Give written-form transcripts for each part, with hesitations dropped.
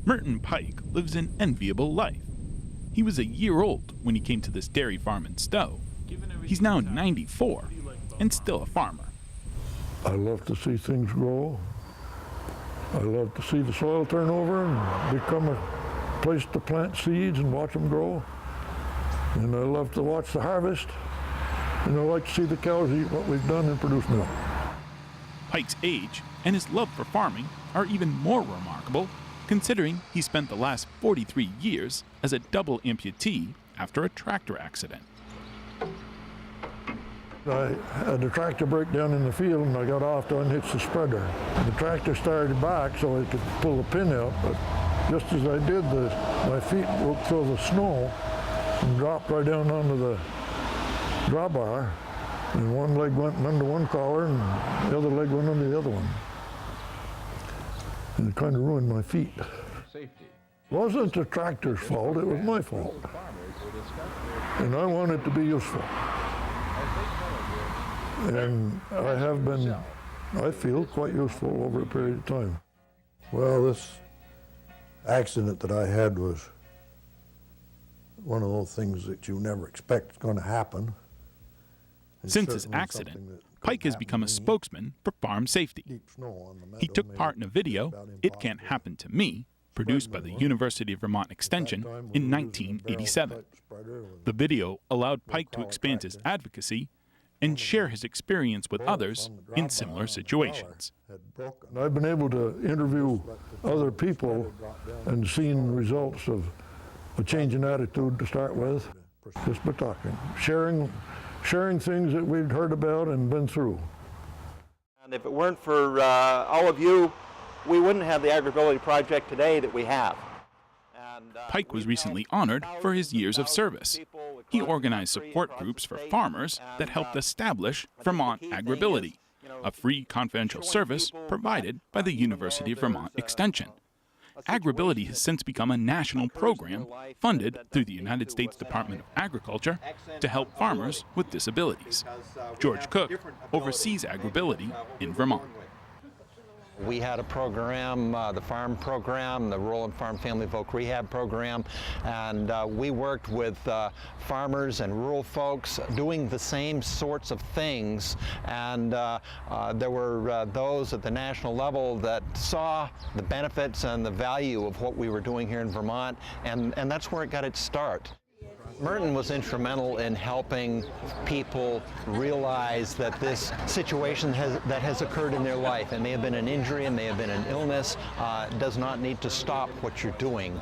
Merton Pike lives an enviable life. He was a year old when he came to this dairy farm in Stowe. He's now 94 and still a farmer. I love to see things grow. I love to see the soil turn over and become a place to plant seeds and watch them grow. And I love to watch the harvest. And I like to see the cows eat what we've done and produce milk. Pike's age and his love for farming are even more remarkable, considering he spent the last 43 years as a double amputee after a tractor accident. I had a tractor break down in the field and I got off to unhitch the spreader. The tractor started back so I could pull the pin out, but just as I did, my feet broke through the snow and dropped right down onto the drawbar, and one leg went under one collar and the other leg went under the other one. And it kind of ruined my feet. It wasn't the tractor's fault, it was my fault. And I wanted to be useful. And I have been, I feel, quite useful over a period of time. Well, this accident that I had was one of those things that you never expect is going to happen. Since his accident, Pike has become a spokesman for farm safety. He took part in a video, "It Can't Happen to Me," produced by the University of Vermont Extension in 1987. The video allowed Pike to expand his advocacy and share his experience with others in similar situations. I've been able to interview other people and seen results of a change in attitude to start with, just by talking, sharing things that we'd heard about and been through. And if it weren't for all of you, we wouldn't have the AgrAbility project today that we have. Pike was recently honored for his years of service. He organized support groups for farmers that helped establish Vermont AgrAbility, a free confidential service provided by the University of Vermont Extension. AgrAbility has since become a national program funded through the United States Department of Agriculture to help farmers with disabilities. George Cook oversees AgrAbility in Vermont. We had a program, the farm program, the Rural and Farm Family Folk Rehab program, and we worked with farmers and rural folks doing the same sorts of things. And there were those at the national level that saw the benefits and the value of what we were doing here in Vermont, and that's where it got its start. Merton was instrumental in helping people realize that this situation that has occurred in their life, it may have been an injury, it may have been an illness, does not need to stop what you're doing.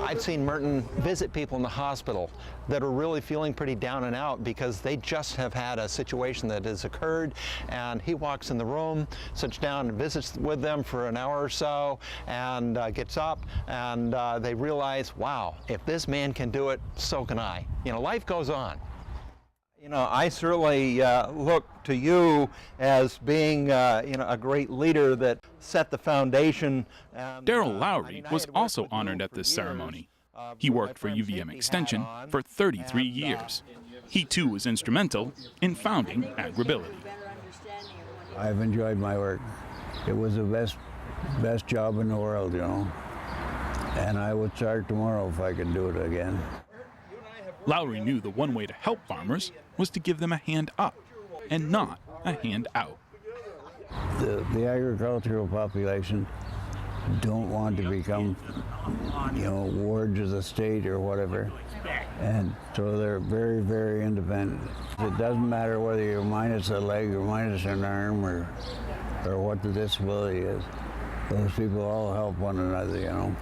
I've seen Merton visit people in the hospital that are really feeling pretty down and out because they just have had a situation that has occurred, and he walks in the room, sits down and visits with them for an hour or so, and gets up, and they realize, wow, if this man can do it, so can I. You know, life goes on. You know, I certainly look to you as being, a great leader that set the foundation. Darrell Lowry was also honored at this ceremony. He worked for UVM Extension for 33 years. He too was instrumental in founding AgrAbility. I've enjoyed my work. It was the best job in the world, you know. And I would start tomorrow if I could do it again. Lowry knew the one way to help farmers was to give them a hand up and not a hand out. The agricultural population don't want to become, wards of the state or whatever. And so they're very, very independent. It doesn't matter whether you're minus a leg or minus an arm or what the disability is. Those people all help one another, you know.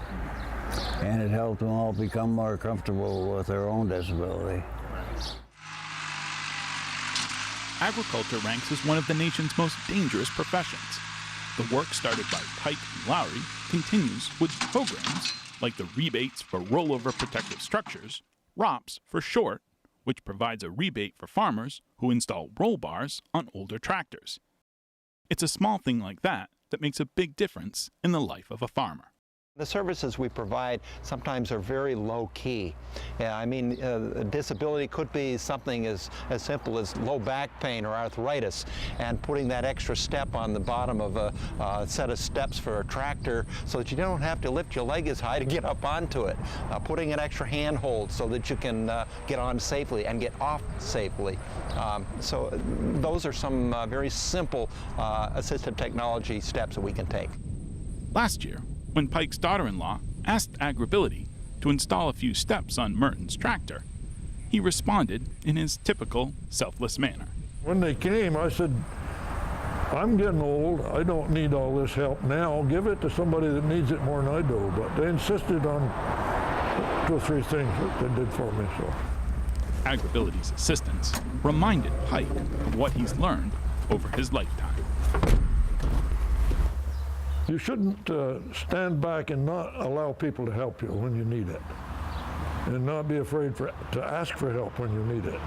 And it helped them all become more comfortable with their own disability. Agriculture ranks as one of the nation's most dangerous professions. The work started by Pike and Lowry continues with programs like the Rebates for Rollover Protective Structures, ROPS for short, which provides a rebate for farmers who install roll bars on older tractors. It's a small thing like that that makes a big difference in the life of a farmer. The services we provide sometimes are very low-key. I mean, disability could be something as simple as low back pain or arthritis, and putting that extra step on the bottom of a set of steps for a tractor so that you don't have to lift your leg as high to get up onto it. Putting an extra handhold so that you can get on safely and get off safely. So those are some very simple assistive technology steps that we can take. Last year, when Pike's daughter-in-law asked AgrAbility to install a few steps on Merton's tractor, he responded in his typical selfless manner. When they came, I said, I'm getting old. I don't need all this help now. Give it to somebody that needs it more than I do. But they insisted on 2 or 3 things that they did for me. So AgrAbility's assistants reminded Pike of what he's learned over his lifetime. you shouldn't stand back and not allow people to help you when you need it, and not be afraid to ask for help when you need it.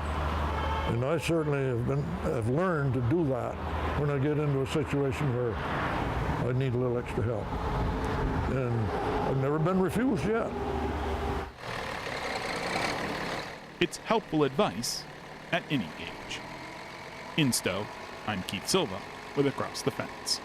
And I certainly have learned to do that when I get into a situation where I need a little extra help. And I've never been refused yet. It's helpful advice at any age. In Stowe, I'm Keith Silva with Across the Fence.